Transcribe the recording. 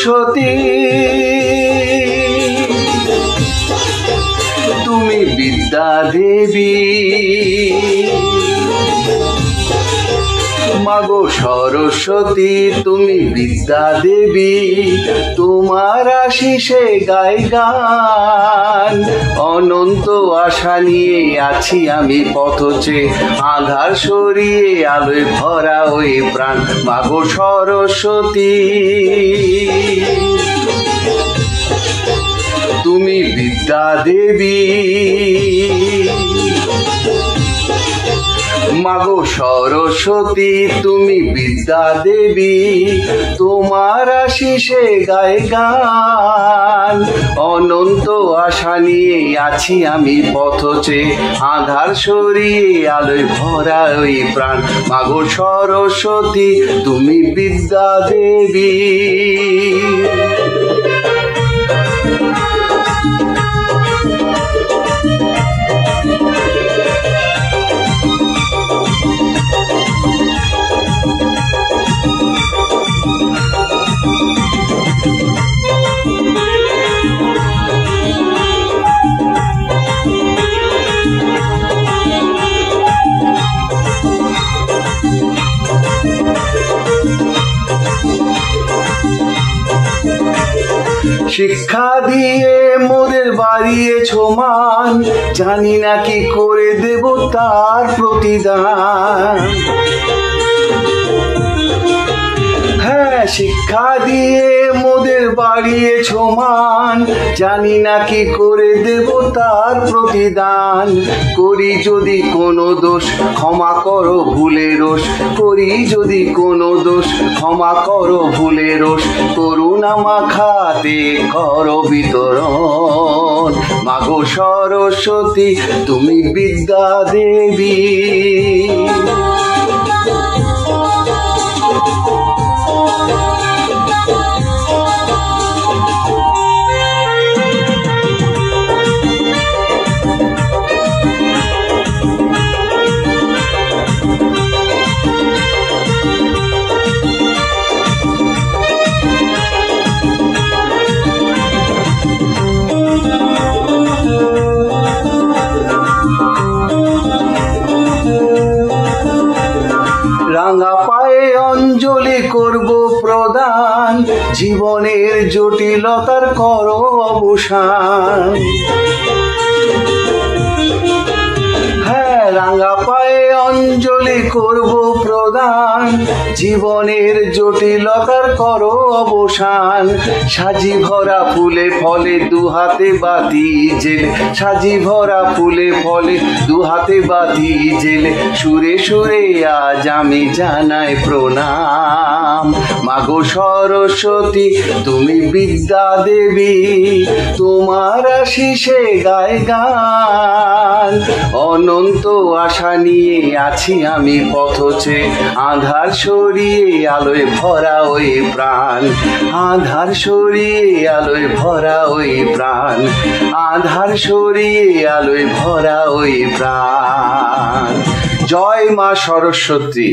সরস্বতী তুমি বিদ্যা দেবী, মাগো সরস্বতী তুমি বিদ্যা দেবী, তোমার আশিসে গাই গান। অনন্ত আশা নিয়ে আছি আমি পথচে, আঁধার সরিয়ে আলোয় ভরা ওই প্রাণ। মাগো সরস্বতী তুমি বিদ্যা দেবী, মাগো সরস্বতী তুমি বিদ্যা দেবী, তোমার আশিসে গাই গান। অনন্ত আশা নিয়ে আছি আমি পথচে, আঁধার সরিয়ে আলোয় ভরা ওই প্রাণ। মাগো সরস্বতী তুমি বিদ্যা দেবী। শিক্ষা দিয়ে মোদের বাড়িয়েছ মান, জানি না কি করে দেব তার প্রতিদান। হ্যাঁ শিক্ষা দিয়ে মোদের বাড়িয়েছ মান, জানি না কি করে দেব তার প্রতিদান। করি যদি কোনো দোষ ক্ষমা করো ভুলে রোষ, করি যদি কোনো দোষ ক্ষমা করো ভুলে রোষ। করুণা মাখাতে করো বিতরণ, মাগো সরস্বতী তুমি বিদ্যা দেবী। রাঙা পায়ে অঞ্জলি করব প্রদান, জীবনের জটিলতার করো অবসান। হ্যাঁ রাঙা পায়ে অঞ্জলি করব প্রদান, জীবনের জটিলতার করো অবসান। সাজি ভরা ফুলে ফলে দুহাতে বাতি জেলে, সাজি ভরা ফুলে ফলে দুহাতে বাতি জেলে। সুরে সুরে আজ আমি জানাই প্রণাম, মাগো সরস্বতী তুমি বিদ্যা দেবী, তোমার আশিসে গাই গান। অনন্ত আশা নিয়ে আছি আমি পথচে, আঁধার সরিয়ে আলোয় ভরা ওই প্রাণ। আঁধার সরিয়ে আলোয় ভরা ওই প্রাণ, আঁধার সরিয়ে আলোয় ভরা ওই প্রাণ। জয় মা সরস্বতী।